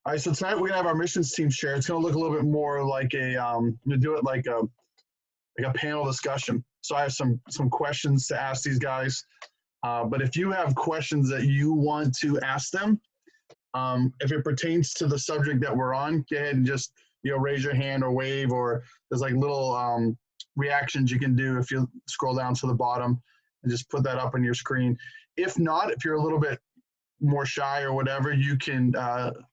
All right, so tonight we're gonna have our missions team share. It's gonna look a little bit more like we do it like a panel discussion. So I have some questions to ask these guys. But if you have questions that you want to ask them, if it pertains to the subject that we're on, go ahead and just raise your hand or wave, or there's like little reactions you can do if you scroll down to the bottom and just put that up on your screen. If not, if you're a little bit more shy or whatever, you can,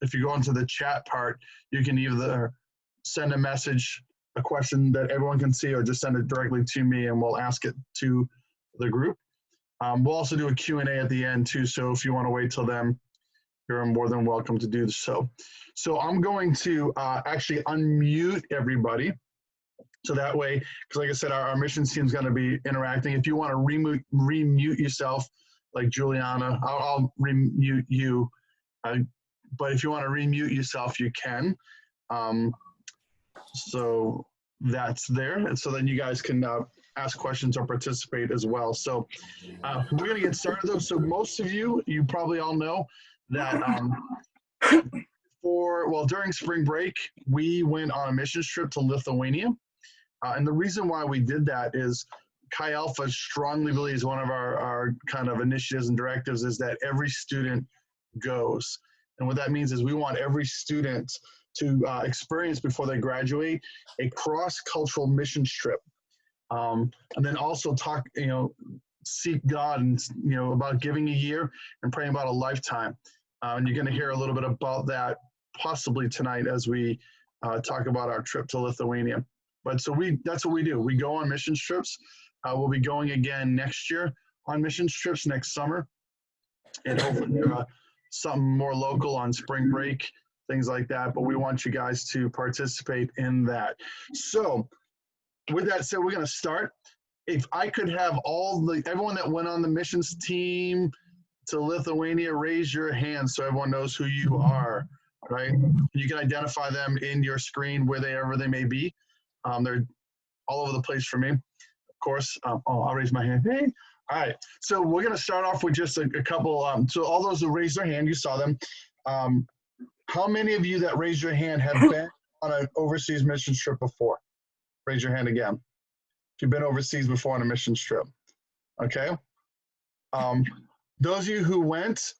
if you go into the chat part, you can either send a message, a question that everyone can see, or just send it directly to me and we'll ask it to the group. We'll also do a Q&A at the end too, so if you want to wait till then, you're more than welcome to do so. So I'm going to actually unmute everybody. So that way, because like I said, our missions team is going to be interacting. If you want to remute yourself, like Juliana, I'll remute you. But if you want to remute yourself, you can. So that's there. And so then you guys can ask questions or participate as well. So we're going to get started though. So most of you probably all know that during spring break, we went on a missions trip to Lithuania. And the reason why we did that is Chi Alpha strongly believes one of our kind of initiatives and directives is that every student goes. And what that means is we want every student to experience before they graduate a cross-cultural missions trip. And then also seek God and, about giving a year and praying about a lifetime. And you're going to hear a little bit about that possibly tonight as we talk about our trip to Lithuania. But so that's what we do. We go on missions trips. We'll be going again next year on missions trips next summer. And hopefully something more local on spring break, things like that. But we want you guys to participate in that. So with that said, we're going to start. If I could have everyone that went on the missions team to Lithuania, raise your hand so everyone knows who you are, right? You can identify them in your screen wherever they may be. They're all over the place for me. Of course, I'll raise my hand. Hey. All right, so we're going to start off with just a couple. So all those who raised their hand, you saw them. How many of you that raised your hand have been on an overseas mission trip before? Raise your hand again. If you've been overseas before on a mission trip. Okay. Those of you who went,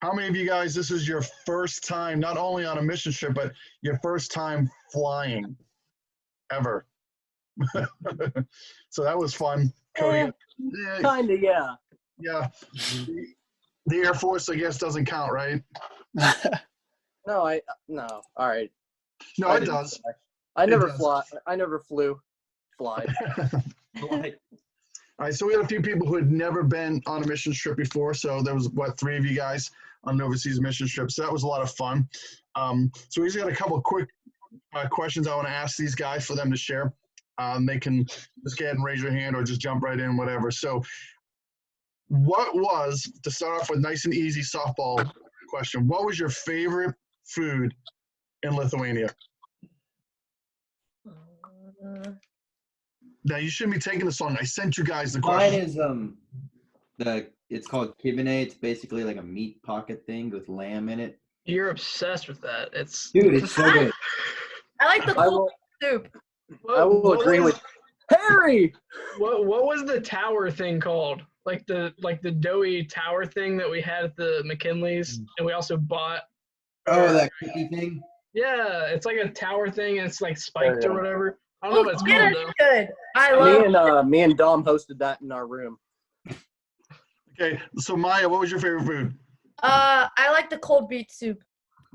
how many of you guys, this is your first time, not only on a mission trip, but your first time flying ever? So that was fun. Cody, Kinda, yeah. Yeah. The Air Force, I guess, doesn't count, right? No. All right. No, it does. I never flew. Fly. All right, so we had a few people who had never been on a mission trip before. So there was, 3 of you guys on an overseas mission trip. So that was a lot of fun. So we just got a couple of quick questions I want to ask these guys for them to share. They can just go ahead and raise your hand or just jump right in, whatever. So what was, to start off with nice and easy softball question, what was your favorite food in Lithuania? Now, you shouldn't be taking this long. I sent you guys the question. Mine is it's called kibane. It's basically like a meat pocket thing with lamb in it. You're obsessed with that. Dude, it's so good. I like the cold soup. I will agree with Harry. What was the tower thing called? Like the doughy tower thing that we had at the McKinley's, and we also bought. Oh, that cookie thing. Yeah, it's like a tower thing, and it's like spiked or whatever. I don't know what it's called though. Good. I love. Me and Dom hosted that in our room. Okay, so Maya, what was your favorite food? I like the cold beet soup.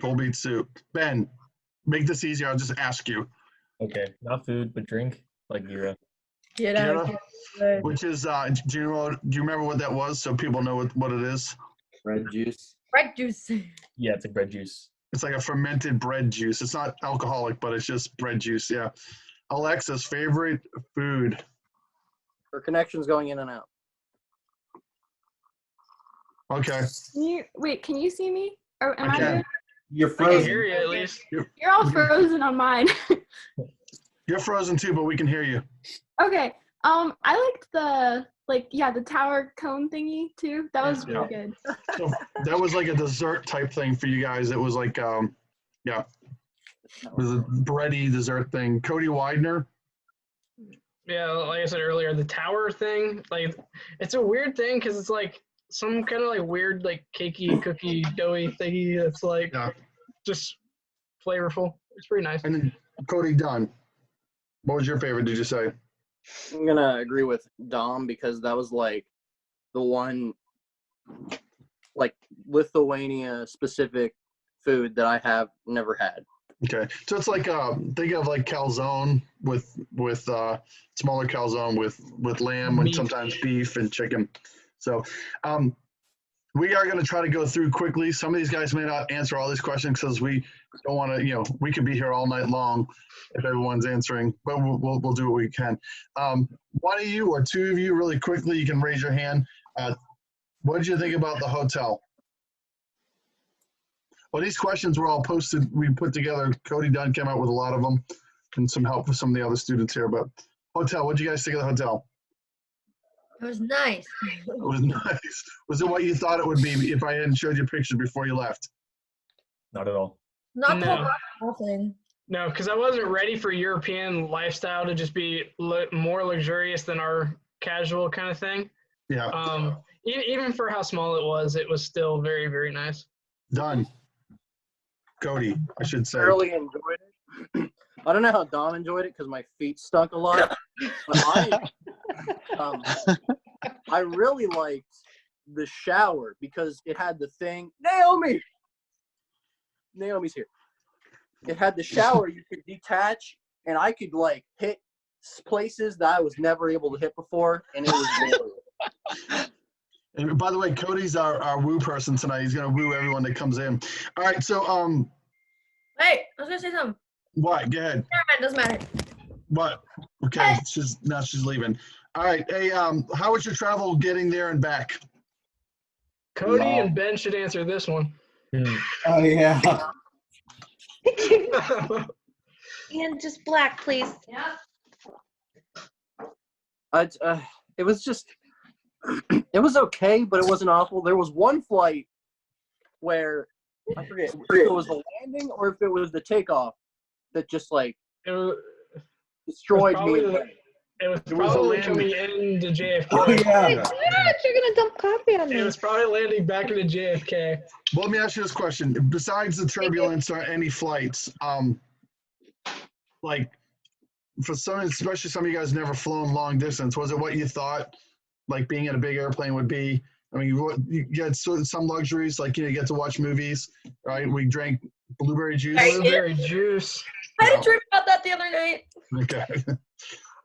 Cold beet soup. Ben, make this easier. I'll just ask you. Okay, not food, but drink, like Gira. Gira? Which is, do you remember what that was so people know what it is? Bread juice. Bread juice. Yeah, it's like bread juice. It's like a fermented bread juice. It's not alcoholic, but it's just bread juice, yeah. Alexa's favorite food. Her connection's going in and out. Okay. Can you see me? Or am I can. good? You're I can frozen. hear you at least. You're all frozen on mine. You're frozen too, but we can hear you. Okay. I liked the tower cone thingy too. That was really good. So that was like a dessert type thing for you guys. It was like Yeah. It was a bready dessert thing. Cody Widener. Yeah, like I said earlier, the tower thing, like it's a weird thing because it's like some kind of like weird like cakey cookie doughy thingy that's like Yeah. just flavorful. It's pretty nice. And then Cody Dunn. What was your favorite, did you say? I'm gonna agree with Dom because that was like the one like Lithuania specific food that I have never had. Okay. So it's like think of like calzone with smaller calzone with lamb and Meat. sometimes beef and chicken. So we are going to try to go through quickly. Some of these guys may not answer all these questions because we don't want to, we could be here all night long if everyone's answering, but we'll do what we can. One of you or two of you really quickly, you can raise your hand. What did you think about the hotel? Well, these questions were all posted. We put together. Cody Dunn came out with a lot of them and some help with some of the other students here. But hotel, what did you guys think of the hotel? It was nice. It was nice. Was it what you thought it would be if I hadn't showed you pictures before you left? Not at all. Not No. the whole thing. No, because I wasn't ready for European lifestyle to just be more luxurious than our casual kind of thing. Yeah. Even for how small it was still very, very nice. Done. Cody, I should say. Thoroughly enjoyed it. I don't know how Dom enjoyed it because my feet stunk a lot. But I really liked the shower because it had the thing. Naomi's here. It had the shower you could detach, and I could like hit places that I was never able to hit before, and it was glorious. And by the way, Cody's our woo person tonight. He's gonna woo everyone that comes in. All right, so Hey, I was gonna say something. what? Go ahead. Never mind, doesn't matter. What? Okay, she's leaving. All right. Hey, how was your travel getting there and back? Cody Wow. and Ben should answer this one. Oh yeah. And just black, please. Yeah. It was just, it was okay, but it wasn't awful. There was one flight where I forget if it was the landing or if it was the takeoff that just like It was destroyed probably me. probably coming into JFK. Oh yeah. You're gonna dump coffee on It me. was probably landing back into JFK. Well, let me ask you this question. Besides the turbulence or any flights, like for some, especially some of you guys never flown long distance, was it what you thought like being in a big airplane would be? I mean, you had some luxuries, like you get to watch movies, right? We drank blueberry juice. Blueberry juice. I had a dream about that the other night. Okay.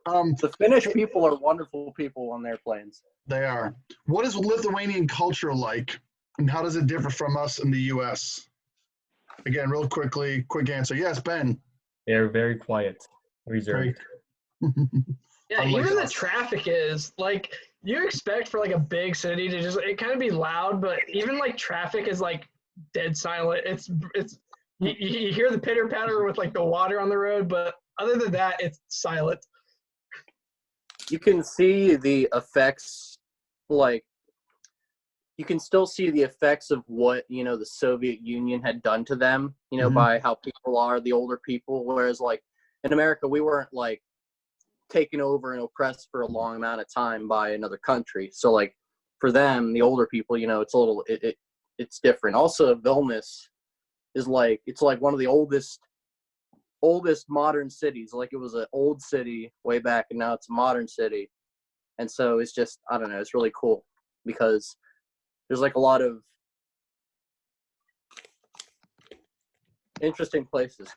The Finnish people are wonderful people on their planes. They are. What is Lithuanian culture like, and how does it differ from us in the U.S.? Again, real quickly, quick answer. Yes, Ben. They're very quiet, reserved. Yeah, Unlike even the us. traffic is like you expect for like a big city to just it kind of be loud, but even like traffic is like dead silent. It's you hear the pitter patter with like the water on the road, but other than that, it's silent. You can see the effects, like you can still see the effects of what the Soviet Union had done to them. Mhm. By how people are, the older people. Whereas like in America, we weren't like taken over and oppressed for a long amount of time by another country. So like for them, the older people, it's a little it's different. Also, Vilnius is like it's like one of the oldest modern cities. Like it was an old city way back, and now it's a modern city. And so it's just I don't know. It's really cool because there's like a lot of interesting places.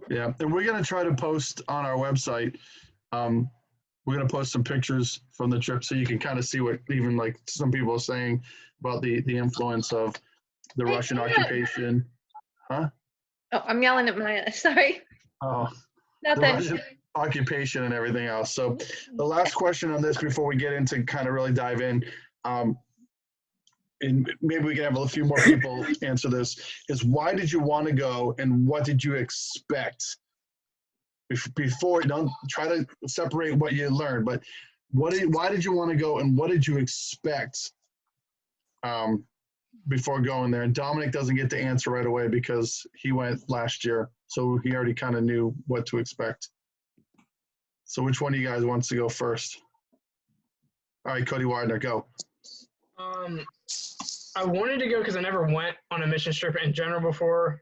Yeah, and we're gonna try to post on our website. We're gonna post some pictures from the trip so you can kind of see what even like some people are saying about the influence of the Hey, Russian Ted. occupation. Huh? Oh, I'm yelling at Maya. Sorry. Oh, the Nothing. Russian occupation and everything else. So the last question on this before we get into kind of really dive in, and maybe we can have a few more people answer this, is why did you want to go and what did you expect? Before, don't try to separate what you learned, but why did you want to go and what did you expect before going there. And Dominic doesn't get to answer right away because he went last year, so he already kind of knew what to expect. So which one of you guys wants to go first? All right, Cody Widener, go. I wanted to go because I never went on a mission trip in general before,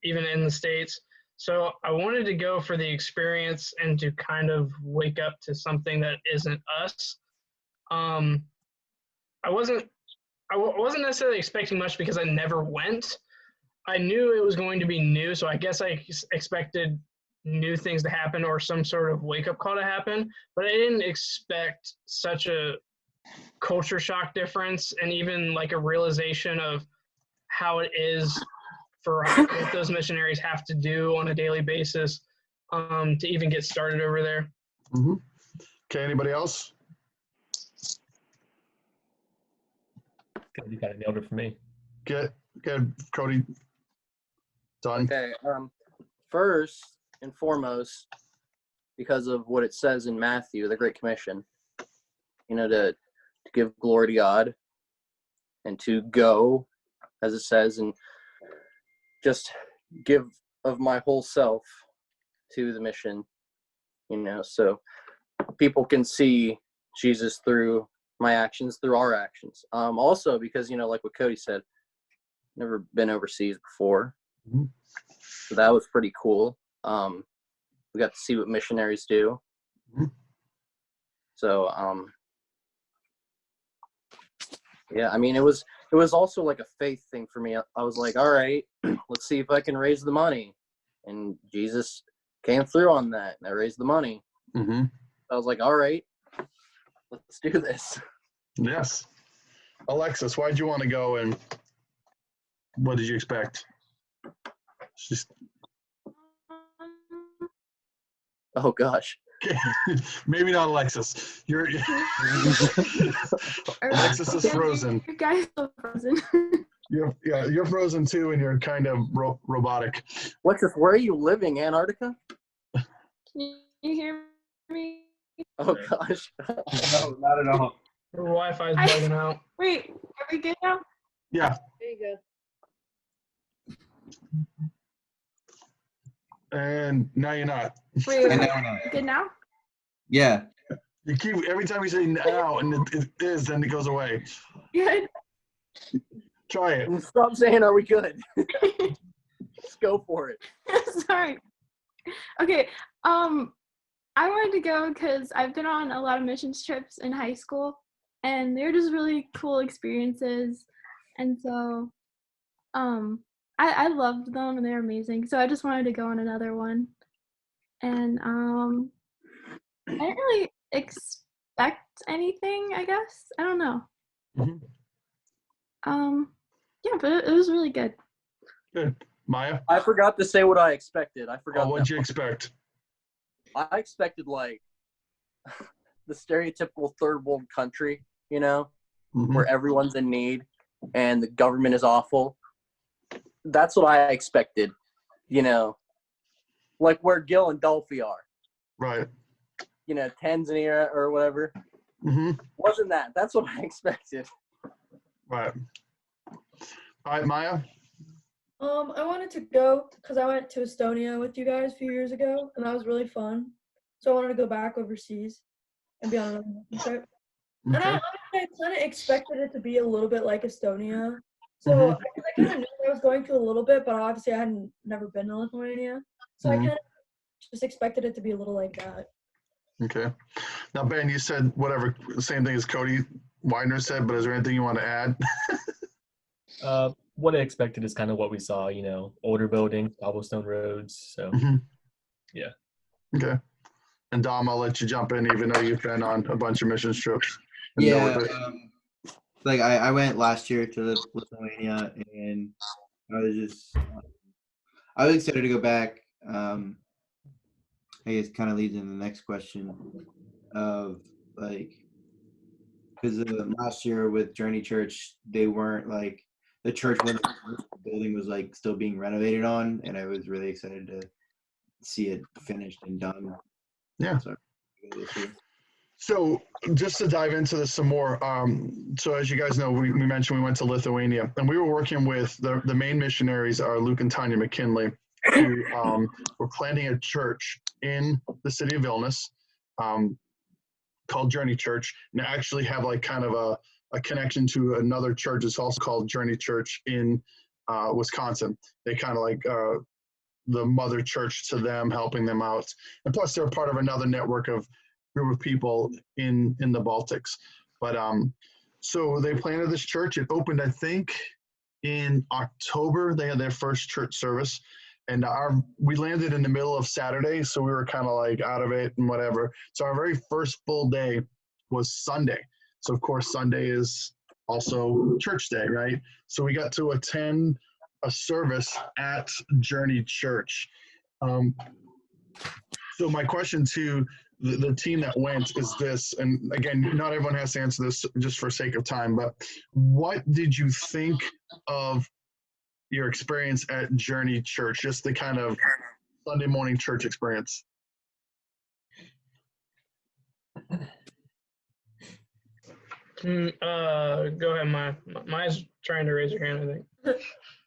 even in the States. So I wanted to go for the experience and to kind of wake up to something that isn't us. I wasn't necessarily expecting much because I never went. I knew it was going to be new, so I guess I expected new things to happen or some sort of wake-up call to happen, but I didn't expect such a culture shock difference and even like a realization of how it is for what those missionaries have to do on a daily basis to even get started over there. Mm-hmm. Okay, anybody else? You kind of nailed it for me. Get Cody. Done. Okay. First and foremost, because of what it says in Matthew, the Great Commission, to give glory to God and to go, as it says, and just give of my whole self to the mission, so people can see Jesus through my actions, through our actions. Also because, like what Cody said, never been overseas before. Mm-hmm. So that was pretty cool. We got to see what missionaries do. Mm-hmm. So, yeah, I mean, it was also like a faith thing for me. I was like, all right, let's see if I can raise the money. And Jesus came through on that, and I raised the money. Mm-hmm. I was like, all right, let's do this. Yes. Alexis, why'd you want to go and what did you expect? Just Oh, gosh. maybe not Alexis. Alexis is frozen. Your guy's so frozen. You're frozen too, and you're kind of robotic. Alexis, where are you living? Antarctica? Can you hear me? Oh, gosh. No, not at all. Your Wi-Fi is bugging out. Wait, are we good now? Yeah. There you go. And now you're not. Wait, And are now, we good now? yeah. You keep every time you say now, and it is, then it goes away. Good. Try it. And stop saying, are we good? Just go for it. Sorry. Okay. I wanted to go because I've been on a lot of missions trips in high school, and they're just really cool experiences. And so, I loved them, and they're amazing. So I just wanted to go on another one. And I didn't really expect anything, I guess. I don't know. Mhm. Yeah, but it was really good. Good. Maya? I forgot to say what I expected. I forgot. What'd that you part. expect? I expected like the stereotypical third world country, Mhm. where everyone's in need and the government is awful. That's what I expected, like where Gil and Dolphy are, Right. Tanzania or whatever. Mm-hmm. Wasn't that? That's what I expected. Right. All right, Maya? I wanted to go because I went to Estonia with you guys a few years ago, and that was really fun. So I wanted to go back overseas and be on another mission trip. And Okay. I kind of expected it to be a little bit like Estonia. So Mhm. I kind of knew what I was going to a little bit, but obviously I hadn't never been to Lithuania. So I Mhm. kind of just expected it to be a little like that. Okay. Now, Ben, you said whatever, same thing as Cody Widener said, but is there anything you want to add? What I expected is kind of what we saw, older buildings, cobblestone roads. So, Mhm. yeah. Okay. And Dom, I'll let you jump in, even though you've been on a bunch of missions trips. And know Yeah. what the- Like I went last year to Lithuania, and I was just I was excited to go back. I guess kind of leads into the next question of like, because last year with Journey Church, they weren't like the church when the building was like still being renovated on, and I was really excited to see it finished and done. Yeah. So, this year. So just to dive into this some more, so as you guys know, we mentioned we went to Lithuania, and we were working with the main missionaries are Luke and Tanya McKinley, who were planting a church in the city of Vilnius called Journey Church, and actually have like kind of a connection to another church that's also called Journey Church in Wisconsin. They kind of like the mother church to them, helping them out, and plus they're part of another network of group of people in the Baltics. But so they planted this church. It opened, I think, in October. They had their first church service, and we landed in the middle of Saturday, so we were kind of like out of it and whatever. So our very first full day was Sunday. So of course Sunday is also church day, right? So we got to attend a service at Journey Church. So my question to the team that went is this, and again, not everyone has to answer this just for sake of time, but what did you think of your experience at Journey Church, just the kind of Sunday morning church experience? Go ahead, Maya's trying to raise her hand, I think.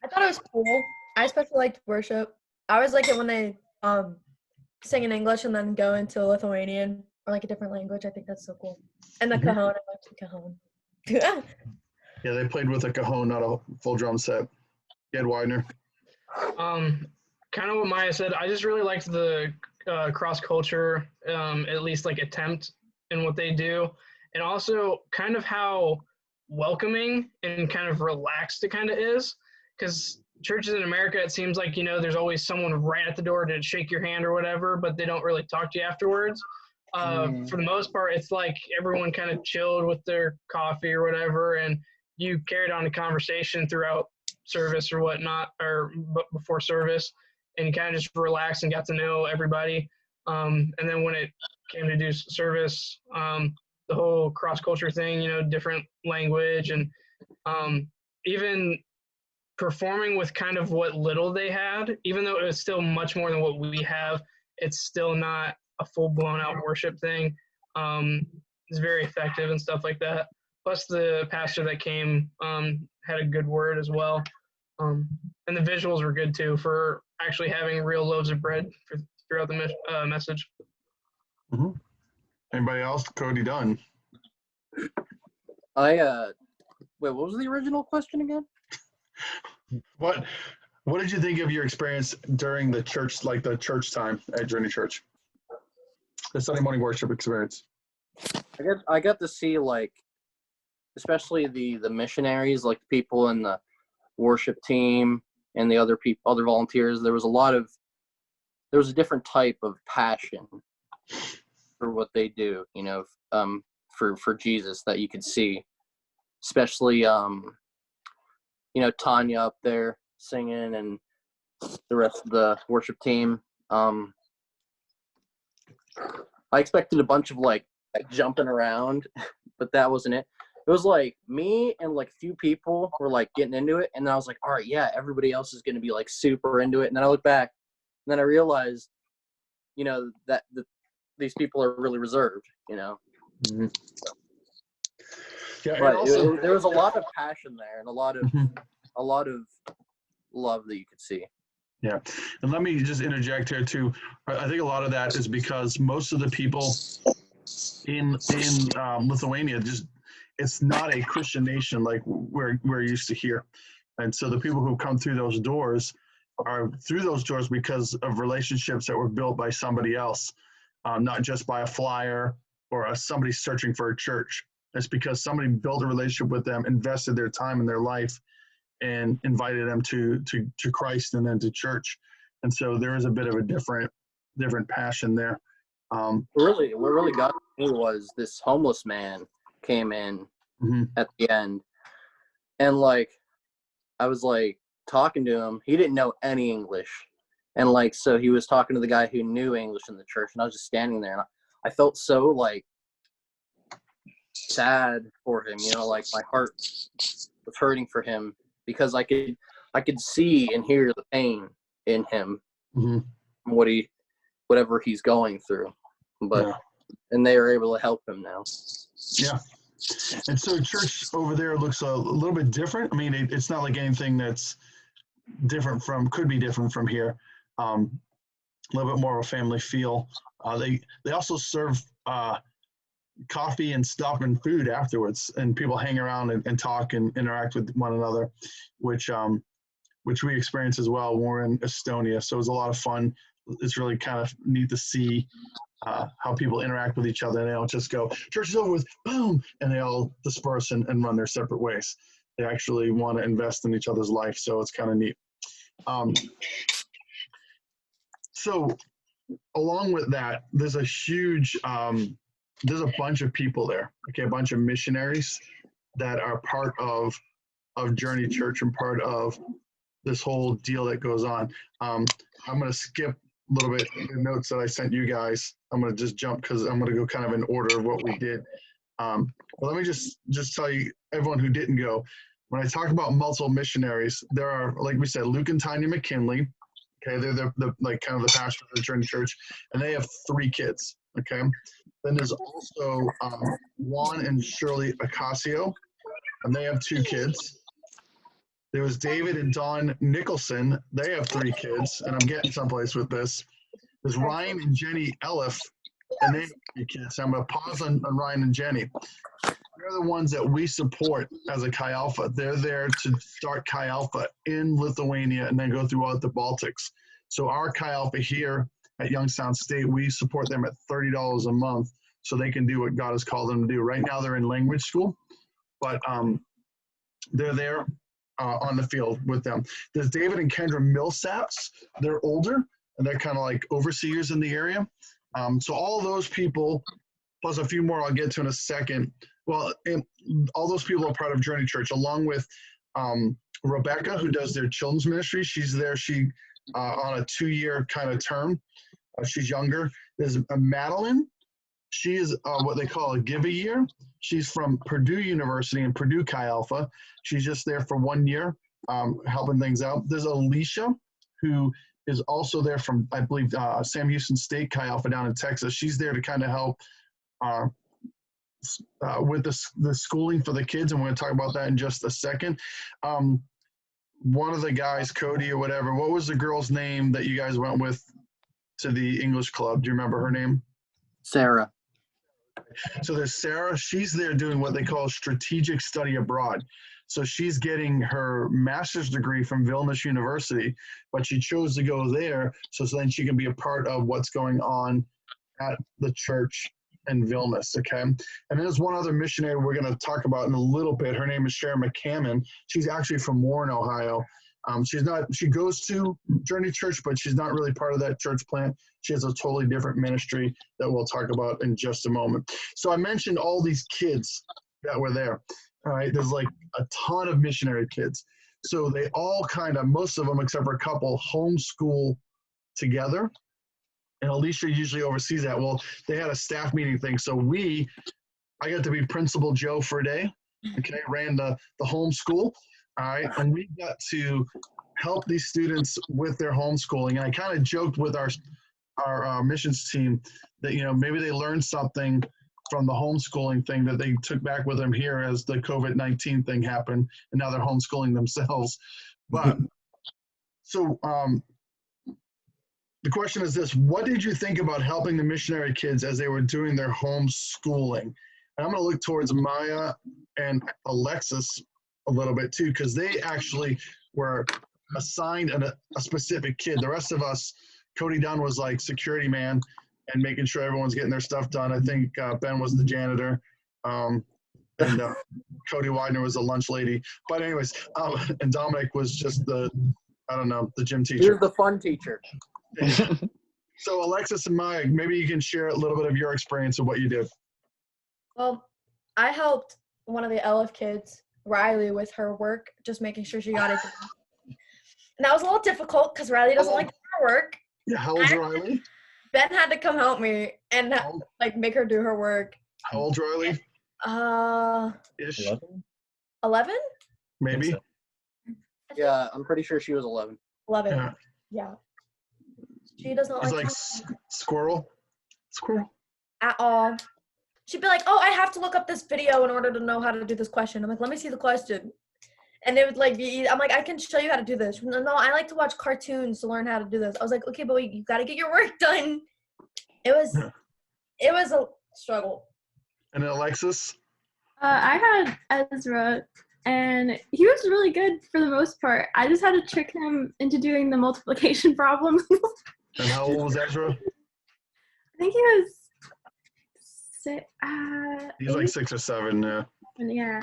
I thought it was cool. I especially liked worship. I always like it when they sing in English and then go into Lithuanian or like a different language. I think that's so cool. And the cajon, I liked the cajon. Yeah, they played with a cajon, not a full drum set. Ed Widener. Kind of what Maya said. I just really liked the cross culture, at least like attempt in what they do, and also kind of how welcoming and kind of relaxed it kind of is. Because churches in America, it seems like, there's always someone right at the door to shake your hand or whatever, but they don't really talk to you afterwards. For the most part, it's like everyone kind of chilled with their coffee or whatever, and you carried on a conversation throughout service or whatnot, or before service, and you kind of just relaxed and got to know everybody. And then when it came to do service, the whole cross-culture thing, different language, and even performing with kind of what little they had, even though it was still much more than what we have, it's still not a full blown out worship thing. It's very effective and stuff like that. Plus the pastor that came had a good word as well. And the visuals were good too, for actually having real loaves of bread throughout the message. Mm-hmm. Anybody else? Cody Dunn. Wait, what was the original question again? What did you think of your experience during the church, like the church time at Journey Church? The Sunday morning worship experience. I got to see, like, especially the missionaries, like the people in the worship team and the other volunteers. There was a different type of passion for what they do, for Jesus that you could see, especially Tanya up there singing and the rest of the worship team. I expected a bunch of like jumping around, but that wasn't it. It was like me and like a few people were like getting into it, and then I was like, all right, yeah, everybody else is going to be like super into it. And then I look back, and then I realized, that these people are really reserved, Mm-hmm. Yeah, but also, there was a lot of passion there and a lot of love that you could see. Yeah, and let me just interject here too. I think a lot of that is because most of the people in Lithuania, it's not a Christian nation like we're used to here, and so the people who come through those doors are through those doors because of relationships that were built by somebody else, not just by a flyer or somebody searching for a church. It's because somebody built a relationship with them, invested their time in their life, and invited them to Christ and then to church. And so there is a bit of a different passion there. What really got me was this homeless man came in at the end, and like I was like talking to him. He didn't know any English, and like so he was talking to the guy who knew English in the church, and I was just standing there, and I felt so like sad for him, like my heart was hurting for him because I could see and hear the pain in him, whatever he's going through. But and they are able to help him now. Yeah. And so church over there looks a little bit different. I mean, it's not like anything that's could be different from here. A little bit more of a family feel. They also serve coffee and stuff and food afterwards, and people hang around and talk and interact with one another, which we experience as well when we're in Estonia. So it was a lot of fun. It's really kind of neat to see how people interact with each other. They don't just go, church is over with, boom, and they all disperse and run their separate ways. They actually want to invest in each other's life, so it's kind of neat. So along with that, there's a huge, there's a bunch of people there, okay, a bunch of missionaries that are part of Journey Church and part of this whole deal that goes on. I'm going to skip a little bit the notes that I sent you guys. I'm going to just jump because I'm going to go kind of in order of what we did. Well, let me just tell you, everyone who didn't go, when I talk about multiple missionaries, there are, like we said, Luke and Tanya McKinley. Okay, they're the like kind of the pastor of the Journey Church, and they have 3 kids. Okay, then there's also Juan and Shirley Acasio, and they have 2 kids. There was David and Dawn Nicholson. They have 3 kids, and I'm getting someplace with this. There's Ryan and Jenny Elliff, and they have 3 kids. So I'm going to pause on Ryan and Jenny. They're the ones that we support as a Chi Alpha. They're there to start Chi Alpha in Lithuania and then go throughout the Baltics. So our Chi Alpha here at Youngstown State, we support them at $30 a month so they can do what God has called them to do. Right now they're in language school, but they're there on the field with them. There's David and Kendra Millsaps. They're older, and they're kind of like overseers in the area. So all those people, plus a few more I'll get to in a second, well, all those people are part of Journey Church, along with Rebecca, who does their children's ministry. She's there. She on a 2-year kind of term. She's younger. There's Madeline. She is what they call a give a year. She's from Purdue University and Purdue Chi Alpha. She's just there for 1 year, helping things out. There's Alicia, who is also there from, I believe, Sam Houston State Chi Alpha down in Texas. She's there to kind of help with the schooling for the kids, and we're going to talk about that in just a second. One of the guys, Cody or whatever, what was the girl's name that you guys went with to the English club? Do you remember her name? Sarah. So there's Sarah. She's there doing what they call strategic study abroad. So she's getting her master's degree from Vilnius University, but she chose to go there so then she can be a part of what's going on at the church in Vilnius, okay? And there's one other missionary we're going to talk about in a little bit. Her name is Sharon McCammon. She's actually from Warren, Ohio. She goes to Journey Church, but she's not really part of that church plant. She has a totally different ministry that we'll talk about in just a moment. So I mentioned all these kids that were there. All right, there's like a ton of missionary kids. So they all kind of, most of them except for a couple, homeschool together. And Alicia usually oversees that. Well, they had a staff meeting thing. So I got to be Principal Joe for a day. Okay, ran the homeschool. All right, and we got to help these students with their homeschooling. And I kind of joked with our missions team that, maybe they learned something from the homeschooling thing that they took back with them here as the COVID-19 thing happened, and now they're homeschooling themselves. But so the question is this: what did you think about helping the missionary kids as they were doing their homeschooling? And I'm going to look towards Maya and Alexis a little bit too, because they actually were assigned a specific kid. The rest of us, Cody Dunn was like security man and making sure everyone's getting their stuff done. I think Ben was the janitor, and Cody Widener was the lunch lady. But anyways, and Dominic was just the gym teacher. You're the fun teacher. So Alexis and Maya, maybe you can share a little bit of your experience of what you did. Well, I helped one of the LF kids, Riley, with her work, just making sure she got it done. And that was a little difficult because Riley doesn't like her work. Yeah, how old's Riley? Ben had to come help me and make her do her work. How old's Riley? Ish. 11? Maybe. So. Yeah, I'm pretty sure she was 11. 11. Yeah. She doesn't He's like like squirrel. at all. She'd be like, oh, I have to look up this video in order to know how to do this question. I'm like, let me see the question. And it would like be, I'm like, I can show you how to do this. No, I like to watch cartoons to learn how to do this. I was like, okay, but you got to get your work done. It was a struggle. And then Alexis? I had Ezra, and he was really good for the most part. I just had to trick him into doing the multiplication problem. And how old was Ezra? I think he was He's like 6 or 7, yeah. yeah.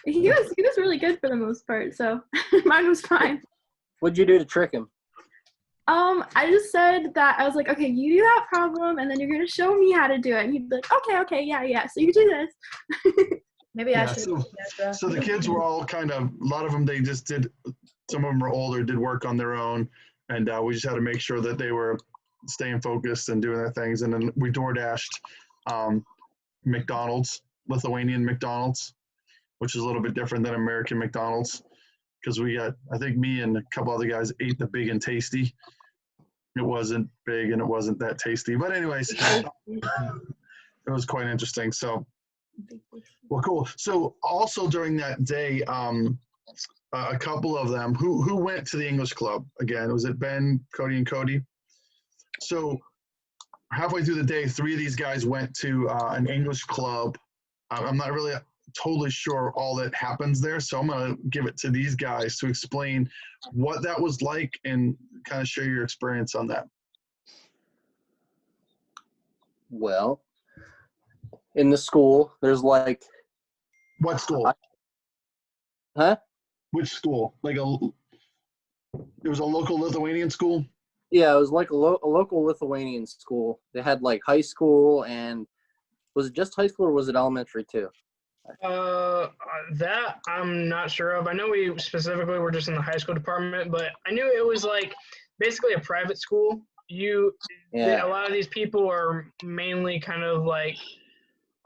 He was really good for the most part, so mine was fine. What'd you do to trick him? I just said that I was like, okay, you do that problem, and then you're gonna show me how to do it. And he'd be like, okay, yeah. So you do this. Maybe I Yeah, should. so the kids were all kind of, a lot of them, they just did, some of them were older, did work on their own, and we just had to make sure that they were staying focused and doing their things. And then we DoorDashed McDonald's, Lithuanian McDonald's, which is a little bit different than American McDonald's, because we got, I think me and a couple other guys ate the big and tasty. It wasn't big and it wasn't that tasty, but anyways, it was quite interesting. So, well, cool. So also during that day, a couple of them who went to the English club again. Was it Ben, Cody, and Cody? So halfway through the day, 3 of these guys went to an English club. I'm not really totally sure all that happens there, so I'm going to give it to these guys to explain what that was like and kind of share your experience on that. Well, in the school, there's like... What school? Huh? Which school? Like it was a local Lithuanian school? Yeah, it was like a local Lithuanian school. They had like high school, and was it just high school or was it elementary too? That I'm not sure of. I know we specifically were just in the high school department, but I knew it was like basically a private school. A lot of these people are mainly kind of like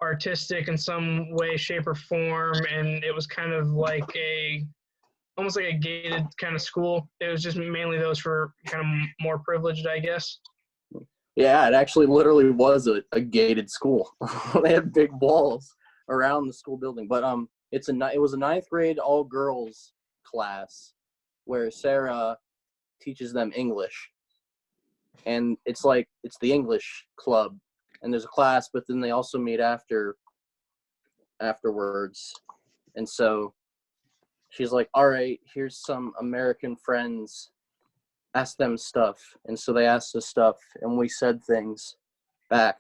artistic in some way, shape, or form, and it was kind of like almost like a gated kind of school. It was just mainly those for kind of more privileged, I guess. Yeah, it actually literally was a gated school. They had big walls around the school building, but it was a 9th grade all girls class where Sarah teaches them English, and it's the English club, and there's a class, but then they also meet afterwards, and so she's like, all right, here's some American friends, ask them stuff. And so they asked us stuff, and we said things back,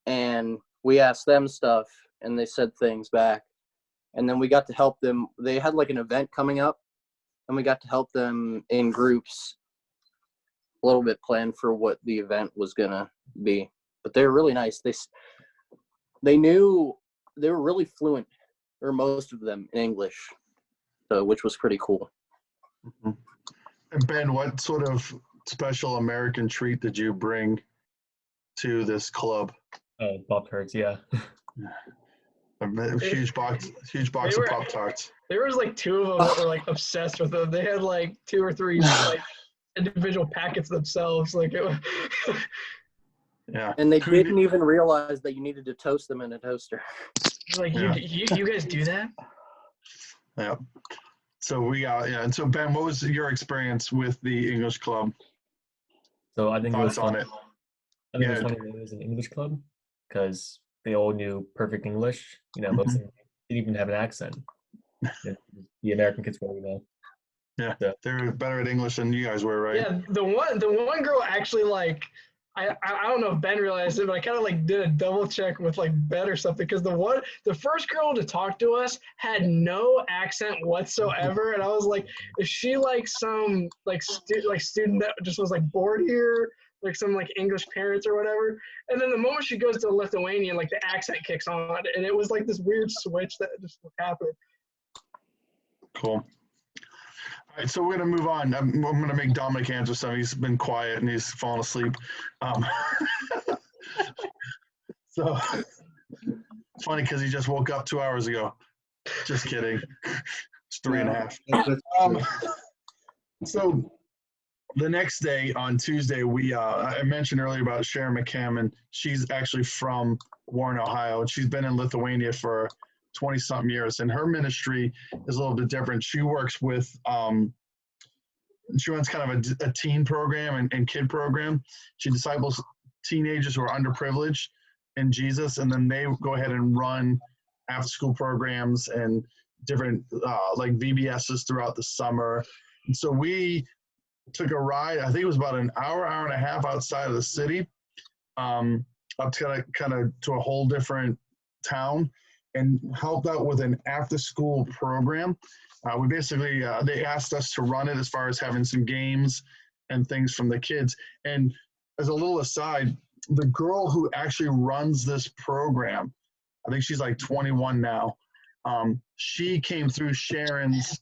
and we asked them stuff, and they said things back, and then we got to help them. They had like an event coming up, and we got to help them in groups a little bit plan for what the event was gonna be. But they were really nice. They knew, they were really fluent, or most of them, in English, so which was pretty cool. Mm-hmm. And Ben, what sort of special American treat did you bring to this club? Oh, Pop-Tarts, yeah. A huge box of Pop-Tarts. There was like 2 of them that were like obsessed with them. They had like 2 or 3 like individual packets themselves. Like it was yeah. And they didn't even realize that you needed to toast them in a toaster. Like Yeah. you guys do that? Yeah. So and so Ben, what was your experience with the English club? So I think Thoughts on it? I think it was funny that it was an English club because they all knew perfect English. Most of them didn't even have an accent. The American kids probably know. Yeah, they were better at English than you guys were, right? Yeah, the one girl actually like I don't know if Ben realized it, but I kind of like did a double check with like Ben or something, because the first girl to talk to us had no accent whatsoever, and I was like, is she like some student that just was like bored here, like some like English parents or whatever? And then the moment she goes to Lithuanian, like the accent kicks on, and it was like this weird switch that just happened. Cool. All right, so we're going to move on. I'm going to make Dominic answer some. He's been quiet and he's fallen asleep. So it's funny because he just woke up 2 hours ago. Just kidding. It's 3.5. So the next day on Tuesday, I mentioned earlier about Sharon McCammon. She's actually from Warren, Ohio, and she's been in Lithuania for 20 something years. And her ministry is a little bit different. She works with, she runs kind of a teen program and kid program. She disciples teenagers who are underprivileged in Jesus, and then they go ahead and run after school programs and different like VBSs throughout the summer. And so we took a ride. I think it was about an hour and a half outside of the city, up to kind of to a whole different town, and helped out with an after-school program. We basically they asked us to run it as far as having some games and things from the kids. And as a little aside, the girl who actually runs this program, I think she's like 21 now. She came through Sharon's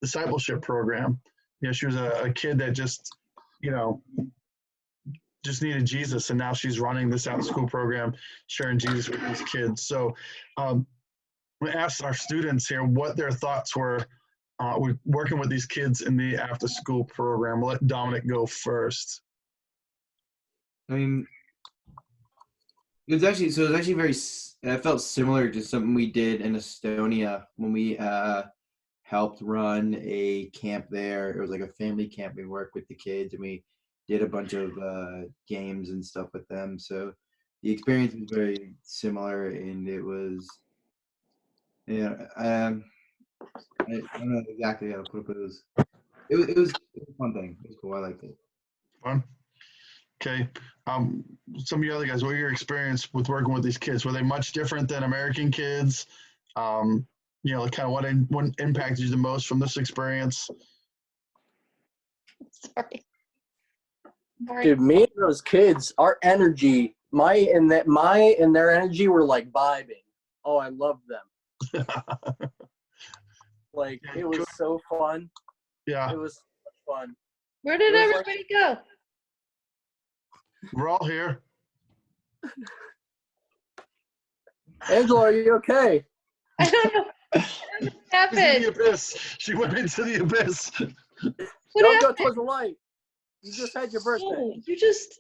discipleship program. You know, she was a kid that just, you know, just needed Jesus, and now she's running this out of school program, sharing Jesus with these kids. So we asked our students here what their thoughts were with working with these kids in the after school program. We'll let Dominic go first. I mean, it was actually very, it felt similar to something we did in Estonia when we helped run a camp there. It was like a family camp. We worked with the kids and we did a bunch of games and stuff with them. So the experience was very similar, and it was, yeah, I don't know exactly how to put it, but it was a fun thing. It was cool. I liked it. Fun. Okay. Some of you other guys, what were your experience with working with these kids? Were they much different than American kids? You know, kind of what impacted you the most from this experience? Sorry. Sorry. Dude, me and those kids, our energy, my and their energy were like vibing. Oh, I loved them. Like, it was so fun. Yeah, It was so much fun. Where did It was like- everybody go? we're all here. Angela, are you okay? I don't know. What She's in happened? the abyss. She went into the abyss. What Don't go happened? towards the light. You just had your birthday. No, you just.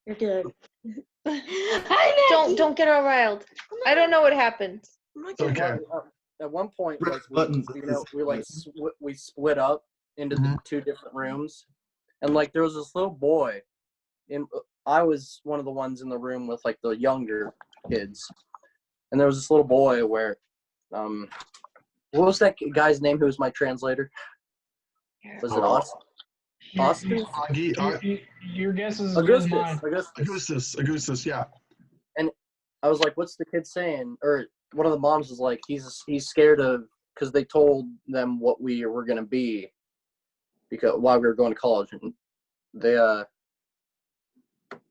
You're good. Don't get all riled. I don't know what happened. It's okay. At one point, Press like buttons. we split up into the two different rooms, and like there was this little boy, and I was one of the ones in the room with like the younger kids, and there was this little boy where, what was that guy's name who was my translator? Was it Austin? Austin? Your guess is as good as mine. Augustus, yeah. I was like, what's the kid saying? Or one of the moms was like, he's scared of, because they told them what we were going to be because while we were going to college, and they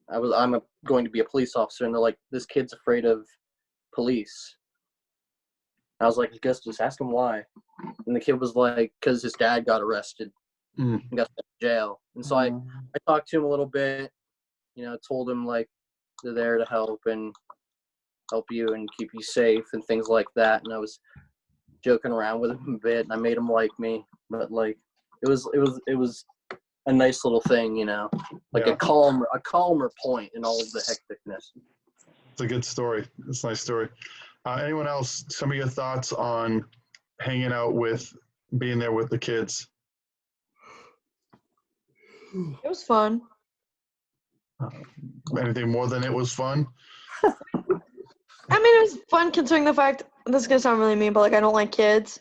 I'm going to be a police officer, and they're like, this kid's afraid of police. I was like, just ask him why. And the kid was like, because his dad got arrested and got sent to jail. And so I talked to him a little bit, you know, told him like they're there to help and help you and keep you safe and things like that. And I was joking around with him a bit, and I made him like me. But like it was a nice little thing, you know, like a calmer point in all of the hecticness. It's a good story. It's a nice story. Anyone else? Some of your thoughts on hanging out with, being there with the kids? It was fun. Anything more than it was fun? I mean, it was fun considering the fact, this is gonna sound really mean, but like I don't like kids.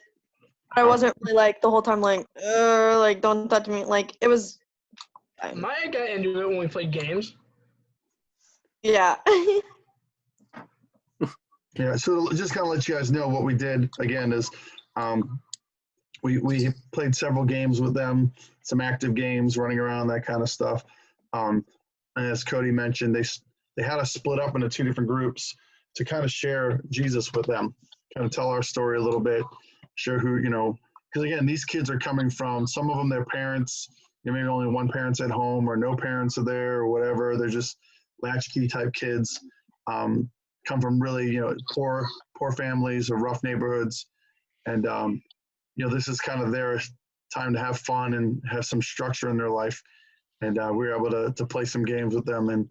I wasn't really like the whole time like don't touch me. Like it was. Maya got into it when we played games. Yeah. Yeah. So just kind of let you guys know what we did again is, we played several games with them, some active games, running around, that kind of stuff. And as Cody mentioned, they had us split up into two different groups to kind of share Jesus with them, kind of tell our story a little bit, share who, you know, because again, these kids are coming from, some of them, their parents, you know, maybe only one parent's at home or no parents are there or whatever. They're just latchkey type kids, come from really, you know, poor families or rough neighborhoods. And this is kind of their time to have fun and have some structure in their life. And we were able to play some games with them, and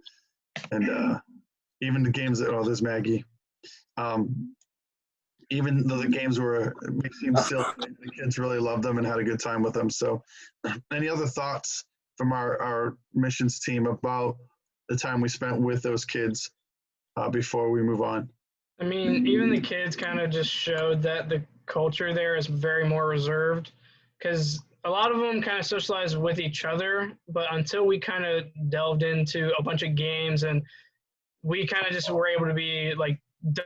even the games that there's Maggie. Even though the games may seem silly, the kids really loved them and had a good time with them. So, any other thoughts from our missions team about the time we spent with those kids before we move on? I mean, even the kids kind of just showed that the culture there is very more reserved, because a lot of them kind of socialize with each other, but until we kind of delved into a bunch of games and we kind of just were able to be like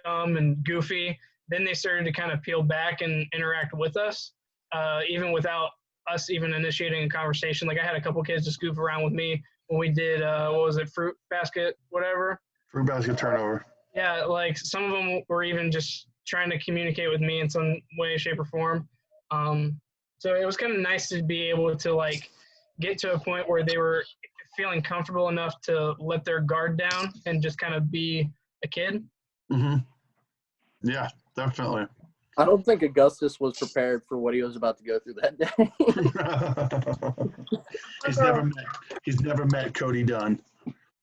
dumb and goofy, then they started to kind of peel back and interact with us, even without us even initiating a conversation. Like I had a couple kids just goof around with me when we did, fruit basket, whatever. Fruit basket turnover. Yeah, like some of them were even just trying to communicate with me in some way, shape, or form. So it was kind of nice to be able to like get to a point where they were feeling comfortable enough to let their guard down and just kind of be a kid. Mm-hmm. Yeah, definitely. I don't think Augustus was prepared for what he was about to go through that day. he's never met Cody Dunn.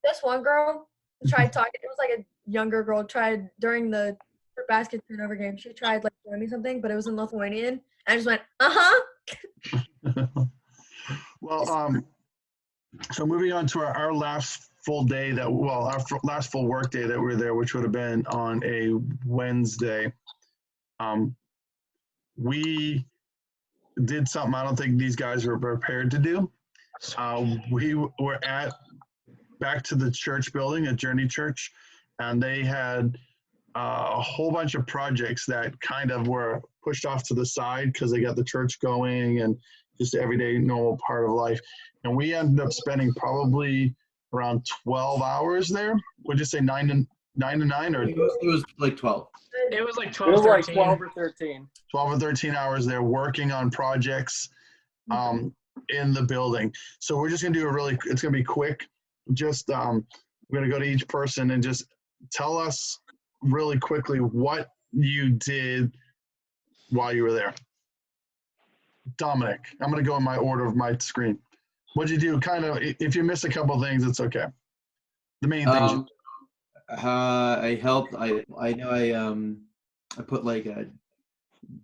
This one girl tried talking. It was like a younger girl tried during the basket turnover game. She tried like showing me something, but it was in Lithuanian. I just went, Well, so moving on to our last full day last full work day that we were there, which would have been on a Wednesday. We did something I don't think these guys were prepared to do. We were back to the church building at Journey Church, and they had a whole bunch of projects that kind of were pushed off to the side because they got the church going and just everyday normal part of life. And we ended up spending probably around 12 hours there. Would you say 9 to 9 or It was like 12. It was like It 12, was like 13. 12 or 13. 12 or 13 hours there working on projects in the building. So we're just gonna do it's gonna be quick. Just we're gonna go to each person and just tell us really quickly what you did while you were there. Dominic, I'm gonna go in my order of my screen. What'd you do? Kind of, if you miss a couple things, it's okay. The main things. I helped. I put like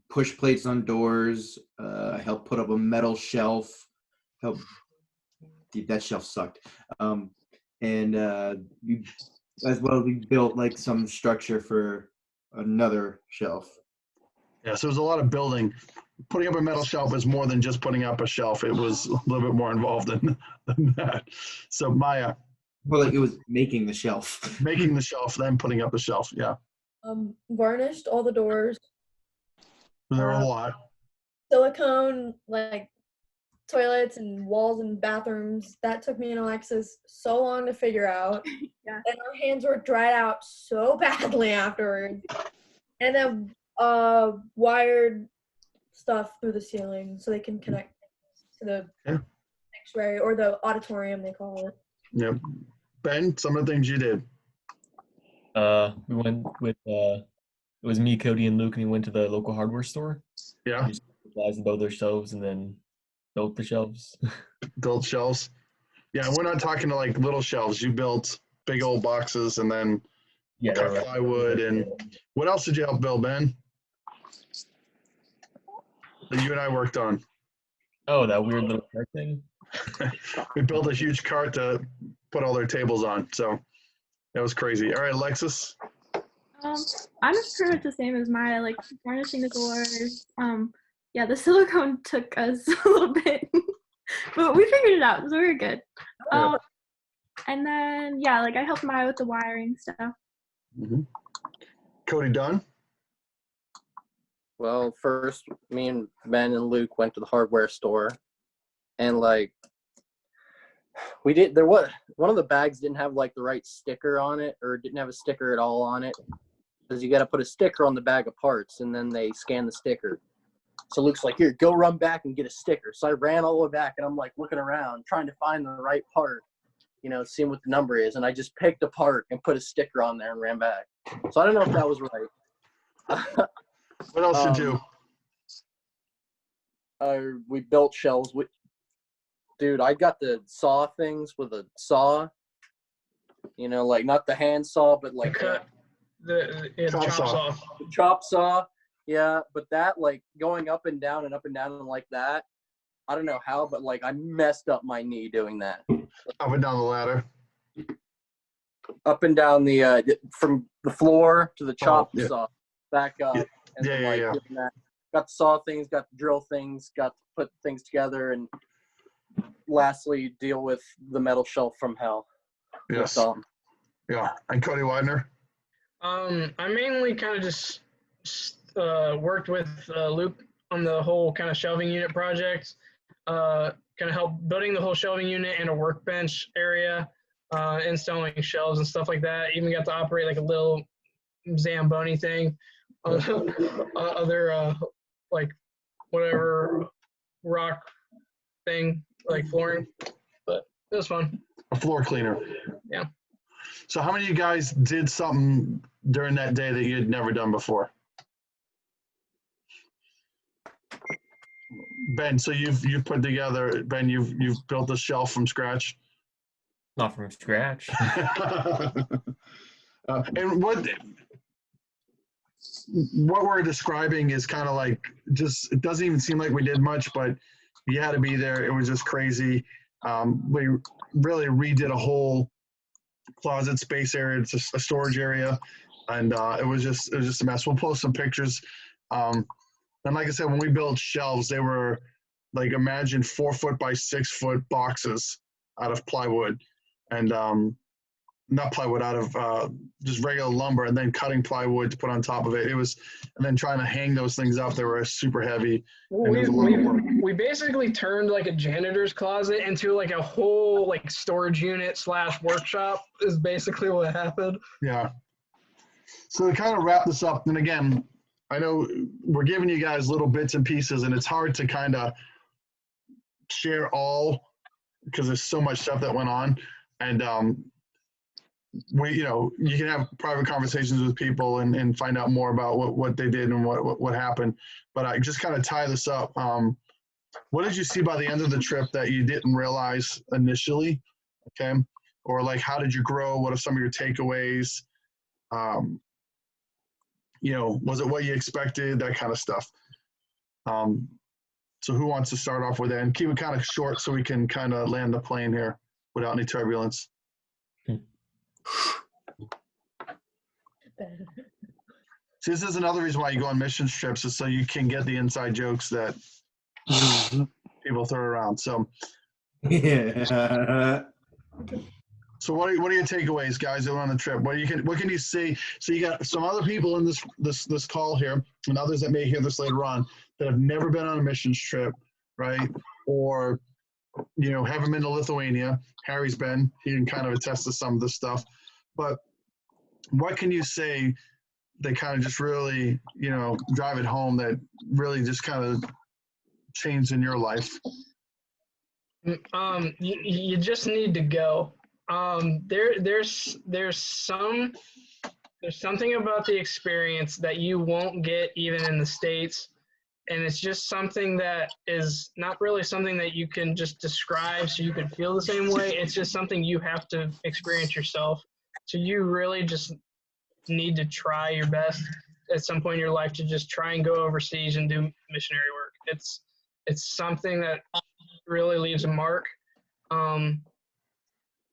push plates on doors. I helped put up a metal shelf. That shelf sucked. And as well, we built like some structure for another shelf. Yeah, so there's a lot of building. Putting up a metal shelf is more than just putting up a shelf. It was a little bit more involved than that. So Maya. Well, like it was making the shelf. Making the shelf, then putting up the shelf, yeah. Varnished all the doors. There were a lot. Silicone, like toilets and walls and bathrooms. That took me and Alexis so long to figure out. Yeah. And our hands were dried out so badly afterwards. And then wired stuff through the ceiling so they can connect to the X-ray or the auditorium, they call it. Yep. Ben, some of the things you did. We went with it was me, Cody, and Luke, and we went to the local hardware store. Yeah. We supplies and built their shelves, and then built the shelves. Built shelves. Yeah, we're not talking to like little shelves. You built big old boxes and then cut plywood. And what else did you help build, Ben? That you and I worked on. Oh, that weird little cart thing. We built a huge cart to put all their tables on. So that was crazy. All right, Alexis. I'm just pretty much the same as Maya, like varnishing the doors. Yeah, the silicone took us a little bit, but we figured it out, so we were good. And then, yeah, like I helped Maya with the wiring stuff. Mm-hmm. Cody Dunn. Well, first, me and Ben and Luke went to the hardware store, and like one of the bags didn't have like the right sticker on it, or didn't have a sticker at all on it, because you got to put a sticker on the bag of parts, and then they scan the sticker. So Luke's like, "Here, go run back and get a sticker." So I ran all the way back, and I'm like looking around, trying to find the right part, seeing what the number is, and I just picked a part and put a sticker on there and ran back. So I don't know if that was right. What else did you do? we built shelves. Dude, I got to saw things with a saw. You know, like not the hand saw, but like The Chop chop saw. saw. the chop saw. Yeah, but that like going up and down and like that. I don't know how, but like I messed up my knee doing that. Up and down the ladder. Up and down the from the floor to the chop yeah. saw, back up, Yeah. and then Yeah, like yeah. doing that. Got to saw things, got to drill things, got to put things together, and lastly deal with the metal shelf from hell. Yes. With, Yeah. And Cody Widener. I mainly kind of just worked with Luke on the whole kind of shelving unit project. Kind of help building the whole shelving unit and a workbench area, installing shelves and stuff like that. Even got to operate like a little Zamboni thing, other like whatever rock thing like flooring. But it was fun. A floor cleaner. Yeah. So how many of you guys did something during that day that you had never done before? Ben, so you've put together, Ben, you've built a shelf from scratch. Not from scratch. And what we're describing is kind of like just, it doesn't even seem like we did much, but you had to be there. It was just crazy. We really redid a whole closet space area. It's a storage area, and it was just a mess. We'll post some pictures. And like I said, when we built shelves, they were like, imagine 4 foot by 6 foot boxes out of plywood, and not plywood, out of just regular lumber, and then cutting plywood to put on top of it. It was, and then trying to hang those things up. They were super heavy. And it was a lot of work. We basically turned like a janitor's closet into like a whole like storage unit / workshop is basically what happened. Yeah. So to kind of wrap this up, and again, I know we're giving you guys little bits and pieces, and it's hard to kind of share all because there's so much stuff that went on. And we, you know, you can have private conversations with people and find out more about what they did and what happened. But I just kind of tie this up. What did you see by the end of the trip that you didn't realize initially? Okay. Or like, how did you grow? What are some of your takeaways? You know, was it what you expected? That kind of stuff. So who wants to start off with that? And keep it kind of short so we can kind of land the plane here without any turbulence. See, this is another reason why you go on mission trips, is so you can get the inside jokes that people throw around. So, Yeah. so what are your takeaways, guys, that were on the trip? What can you see? So you got some other people in this call here, and others that may hear this later on, that have never been on a missions trip, right? Or, you know, haven't been to Lithuania. Harry's been. He can kind of attest to some of this stuff. But what can you say that kind of just really, you know, drive it home, that really just kind of changed in your life? You just need to go. There's something about the experience that you won't get even in the States. And it's just something that is not really something that you can just describe so you can feel the same way. It's just something you have to experience yourself. So you really just need to try your best at some point in your life to just try and go overseas and do missionary work. It's something that really leaves a mark, and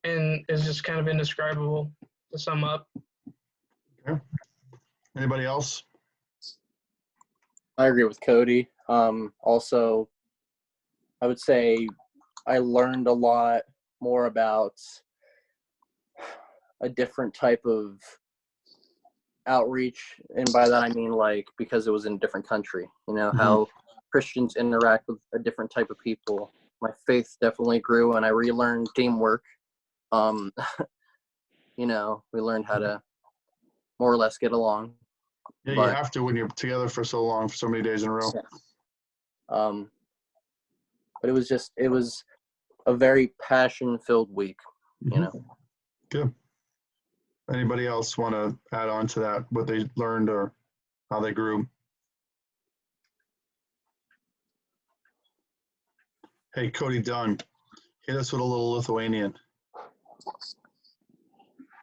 is just kind of indescribable to sum up. Okay. Anybody else? I agree with Cody. Also, I would say I learned a lot more about a different type of outreach, and by that I mean like because it was in a different country. You know, how Christians interact with a different type of people. My faith definitely grew, and I relearned teamwork. You know, we learned how to more or less get along. Yeah, But you have to when you're together for so long, for so many days in a row. but it was a very passion-filled week, you know. Good. Anybody else want to add on to that, what they learned or how they grew? Hey, Cody Dunn, hit us with a little Lithuanian.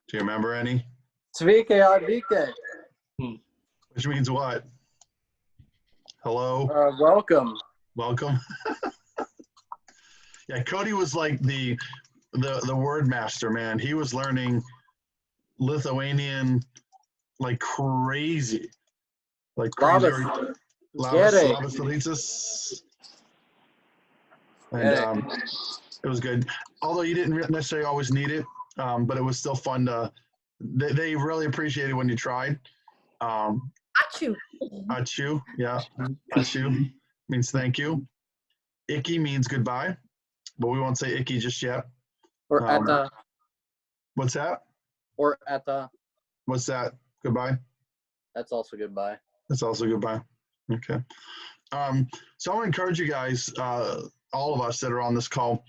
Do you remember any? Sveiki atvykę. Which means what? Hello, Welcome. welcome. Yeah, Cody was like the word master, man. He was learning Lithuanian like crazy. Like crazy. Gerai. Labas rytas. And Gerai. it was good. Although you didn't necessarily always need it, but it was still fun to. They really appreciated when you tried. Achoo. Achu, yeah. Achu means thank you. Icky means goodbye, but we won't say icky just yet. Or ata. What's that? Or ata. What's that? Goodbye? That's also goodbye. That's also goodbye. Okay. So I want to encourage you guys, all of us that are on this call,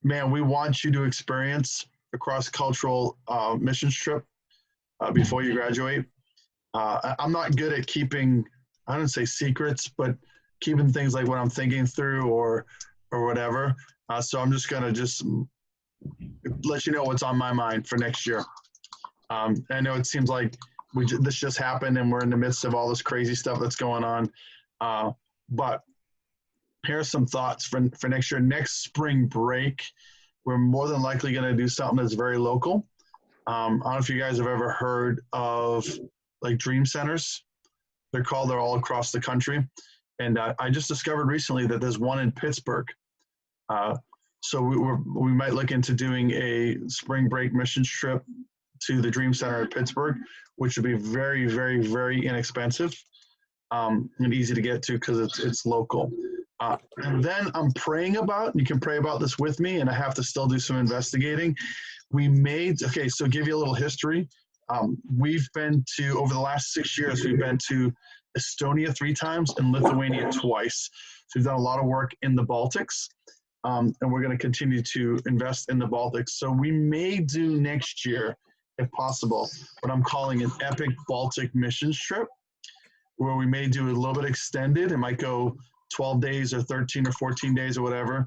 man, we want you to experience a cross-cultural missions trip before you graduate. I'm not good at keeping, I don't say secrets, but keeping things like what I'm thinking through or whatever. So I'm just gonna let you know what's on my mind for next year. I know it seems like this just happened and we're in the midst of all this crazy stuff that's going on. But here's some thoughts for next year. Next spring break, we're more than likely gonna do something that's very local. I don't know if you guys have ever heard of like dream centers. They're all across the country. And I just discovered recently that there's one in Pittsburgh. So we might look into doing a spring break missions trip to the Dream Center in Pittsburgh, which would be very, very, very inexpensive and easy to get to because it's local. And then I'm praying about, you can pray about this with me, and I have to still do some investigating. So give you a little history. We've been to, over the last 6 years, we've been to Estonia 3 times and Lithuania twice. So we've done a lot of work in the Baltics, and we're going to continue to invest in the Baltics. So we may do next year, if possible, what I'm calling an epic Baltic missions trip, where we may do a little bit extended. It might go 12 days or 13 or 14 days or whatever,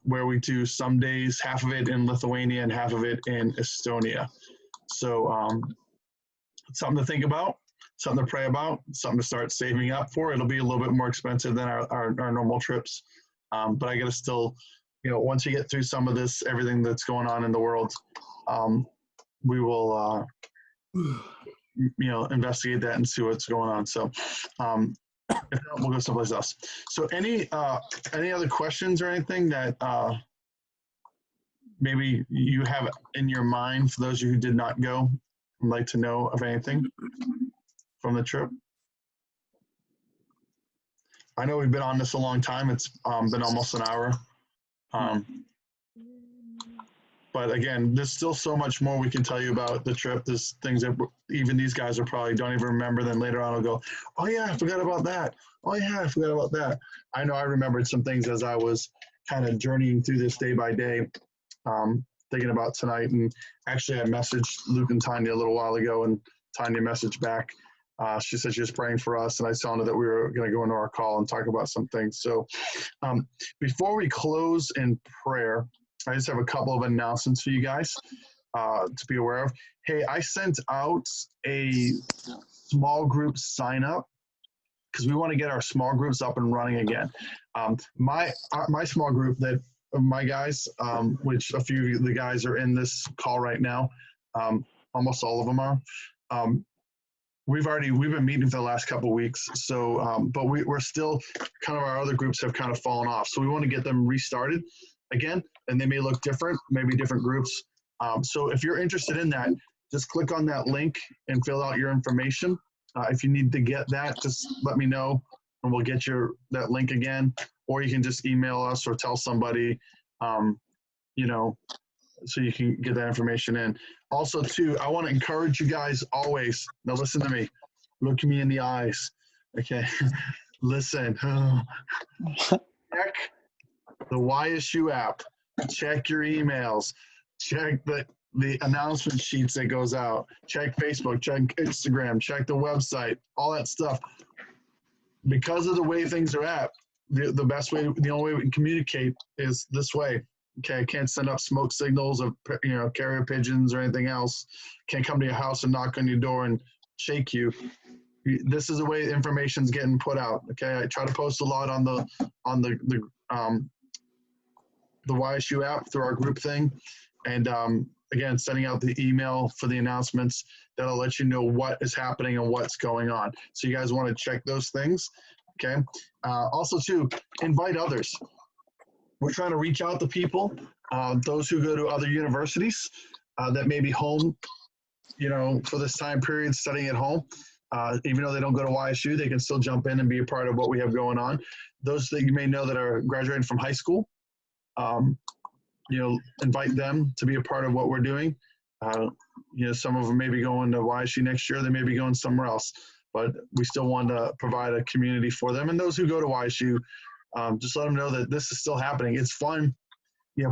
where we do some days, half of it in Lithuania and half of it in Estonia. So something to think about, something to pray about, something to start saving up for. It'll be a little bit more expensive than our normal trips. But I got to still, once you get through some of this, everything that's going on in the world, we will, investigate that and see what's going on. So if not, we'll go someplace else. So any other questions or anything that maybe you have in your mind for those of you who did not go and like to know of anything from the trip? I know we've been on this a long time. It's been almost an hour. But again, there's still so much more we can tell you about the trip. There's things that even these guys will probably don't even remember. Then later on, will go, oh yeah, I forgot about that. Oh yeah, I forgot about that. I know I remembered some things as I was kind of journeying through this day by day, thinking about tonight. And actually, I messaged Luke and Tanya a little while ago, and Tanya messaged back. She said she was praying for us, and I told her that we were going to go into our call and talk about some things. So before we close in prayer, I just have a couple of announcements for you guys to be aware of. Hey, I sent out a small group sign up because we want to get our small groups up and running again. My small group that my guys, which a few of the guys are in this call right now, almost all of them are. We've been meeting for the last couple of weeks. So, but we're still kind of, our other groups have kind of fallen off. So we want to get them restarted again, and they may look different, maybe different groups. So if you're interested in that, just click on that link and fill out your information. If you need to get that, just let me know and we'll get that link again, or you can just email us or tell somebody, so you can get that information in. Also too, I want to encourage you guys always, now listen to me, look me in the eyes, okay? Listen, check the YSU app, check your emails, check the announcement sheets that goes out, check Facebook, check Instagram, check the website, all that stuff. Because of the way things are at, the best way, the only way we can communicate is this way. Okay, I can't send up smoke signals of carrier pigeons or anything else. Can't come to your house and knock on your door and shake you. This is the way information's getting put out. Okay, I try to post a lot on the YSU app through our group thing, and again, sending out the email for the announcements that'll let you know what is happening and what's going on. So you guys want to check those things. Okay. Also, too, invite others. We're trying to reach out to people, those who go to other universities that may be home, for this time period, studying at home. Even though they don't go to YSU, they can still jump in and be a part of what we have going on. Those that you may know that are graduating from high school, invite them to be a part of what we're doing. Some of them may be going to YSU next year. They may be going somewhere else, but we still want to provide a community for them. And those who go to YSU, just let them know that this is still happening. It's fun,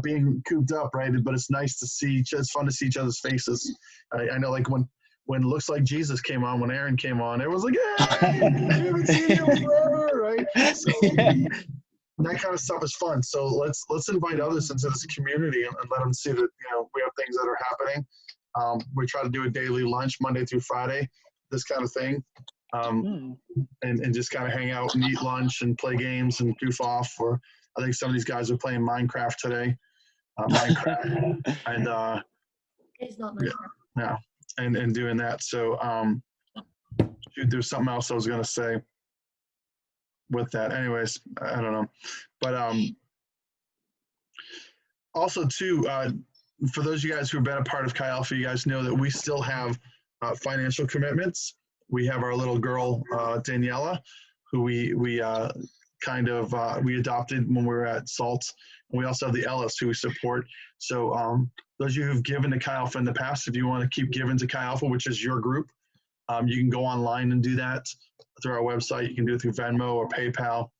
being cooped up, right? But it's nice to see, it's fun to see each other's faces. I know, like when it Looks Like Jesus came on, when Aaron came on, it was like, hey, I haven't seen you forever, right? So that kind of stuff is fun. So let's invite others into this community and let them see that, we have things that are happening. We try to do a daily lunch Monday through Friday, this kind of thing. And just kind of hang out and eat lunch and play games and goof off. Or I think some of these guys are playing Minecraft today. Minecraft and It's not Minecraft. yeah, and doing that. So there's something else I was gonna say with that. Anyways, I don't know, but also too, for those of you guys who've been a part of Chi Alpha, you guys know that we still have financial commitments. We have our little girl, Daniela, who we adopted when we were at SALT. And we also have the Ellis, who we support. So those of you who've given to Chi Alpha in the past, if you want to keep giving to Chi Alpha, which is your group, you can go online and do that through our website. You can do it through Venmo or PayPal,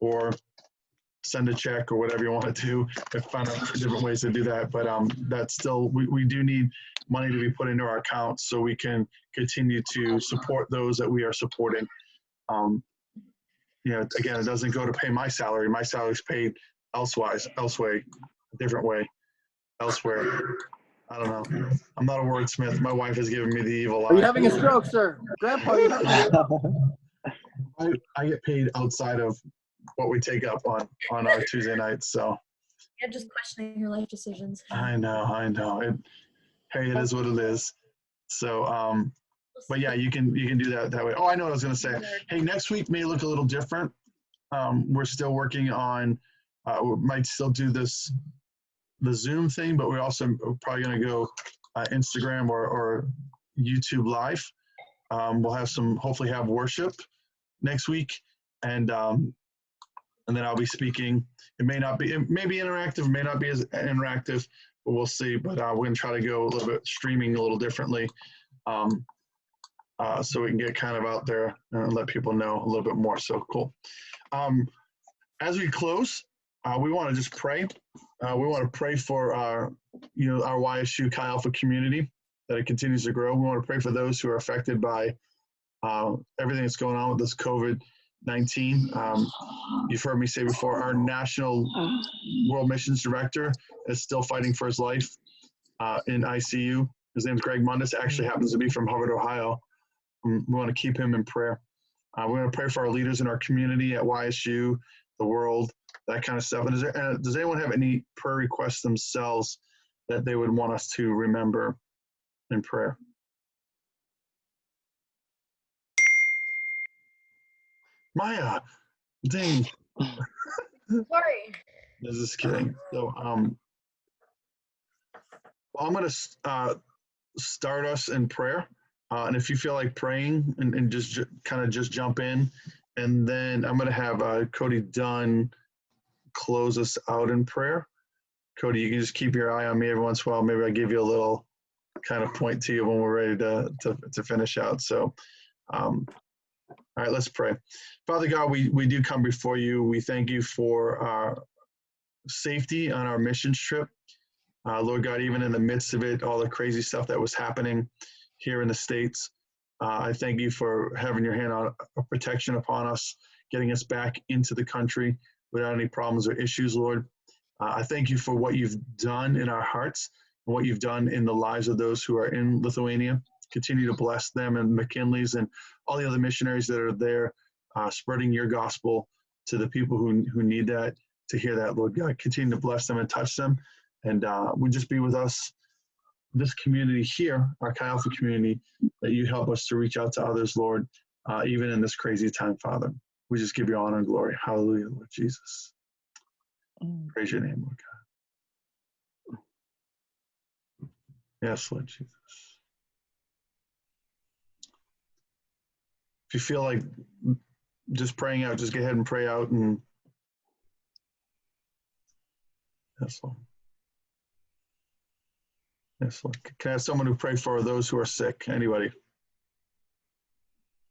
or send a check or whatever you want to do. I found out different ways to do that, but that's still, we do need money to be put into our accounts so we can continue to support those that we are supporting. Again, it doesn't go to pay my salary. My salary is paid elsewhere, a different way, elsewhere. I don't know. I'm not a wordsmith. My wife has given me the evil eye. Are you having a stroke, sir? Grandpa, are you having a stroke? I get paid outside of what we take up on our Tuesday nights. So You're just questioning your life decisions. I know. Hey, it is what it is. So, but yeah, you can do that way. Oh, I know what I was going to say. Hey, next week may look a little different. We're still working on, we might still do the Zoom thing, but we're also probably going to go Instagram or YouTube live. We'll have hopefully have worship next week. And then I'll be speaking. It may be interactive, may not be as interactive, but we'll see. But we're going to try to go a little bit streaming a little differently, so we can get kind of out there and let people know a little bit more. So cool. As we close, we want to just pray. We want to pray for our YSU Chi Alpha community, that it continues to grow. We want to pray for those who are affected by everything that's going on with this COVID-19. You've heard me say before, our national world missions director is still fighting for his life in ICU. His name's Greg Mundis, actually happens to be from Hubbard, Ohio. We want to keep him in prayer. We want to pray for our leaders in our community at YSU, the world, that kind of stuff. And does anyone have any prayer requests themselves that they would want us to remember in prayer? Maya, dang. Sorry. Just kidding. So, I'm going to start us in prayer. And if you feel like praying and just kind of just jump in, and then I'm going to have Cody Dunn close us out in prayer. Cody, you can just keep your eye on me every once in a while. Maybe I give you a little kind of point to you when we're ready to finish out. So, all right, let's pray. Father God, we do come before you. We thank you for our safety on our missions trip. Lord God, even in the midst of it, all the crazy stuff that was happening here in the States, I thank you for having your hand of protection upon us, getting us back into the country without any problems or issues, Lord. I thank you for what you've done in our hearts and what you've done in the lives of those who are in Lithuania. Continue to bless them and McKinley's and all the other missionaries that are there, spreading your gospel to the people who need that, to hear that, Lord God. Continue to bless them and touch them. And would just be with us, this community here, our Chi Alpha community, that you help us to reach out to others, Lord, even in this crazy time, Father. We just give you honor and glory. Hallelujah, Lord Jesus. Praise your name, Lord God. Yes, Lord Jesus. If you feel like just praying out, just go ahead and pray out. And yes, Lord. Yes, Lord. Can I have someone who pray for those who are sick? Anybody?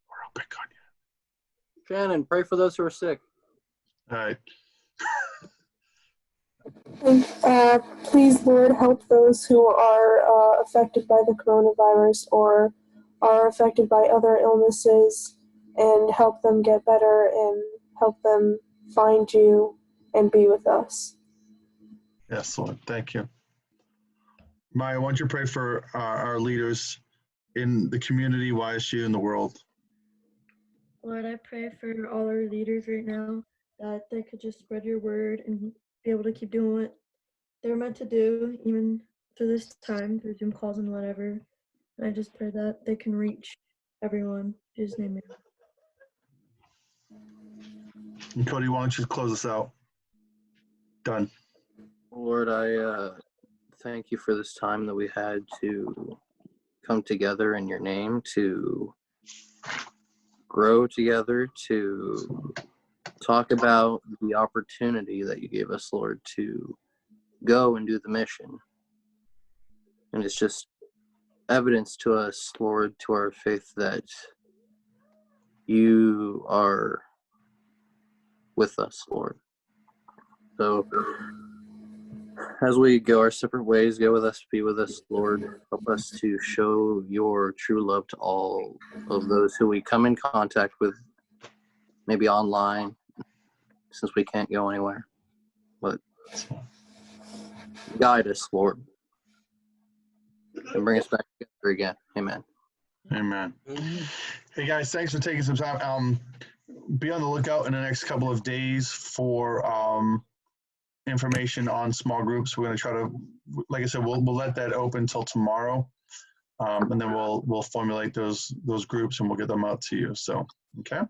Or I'll pick on you. Shannon, pray for those who are sick. All right. Please, Lord, help those who are affected by the coronavirus or are affected by other illnesses, and help them get better and help them find you and be with us. Yes, Lord. Thank you. Maya, why don't you pray for our leaders in the community, YSU, and the world? Lord, I pray for all our leaders right now that they could just spread your word and be able to keep doing what they're meant to do, even through this time, through Zoom calls and whatever. And I just pray that they can reach everyone. In Jesus' name, amen. And Cody, why don't you close us out? Done. Lord, I thank you for this time that we had to come together in your name, to grow together, to talk about the opportunity that you gave us, Lord, to go and do the mission. And it's just evidence to us, Lord, to our faith that you are with us, Lord. So as we go our separate ways, go with us, be with us, Lord. Help us to show your true love to all of those who we come in contact with, maybe online, since we can't go anywhere. But guide us, Lord, and bring us back together again. Amen. Amen. Hey, guys, thanks for taking some time. Be on the lookout in the next couple of days for information on small groups. We're going to try to, like I said, we'll let that open until tomorrow, and then we'll formulate those groups and we'll get them out to you. So, okay.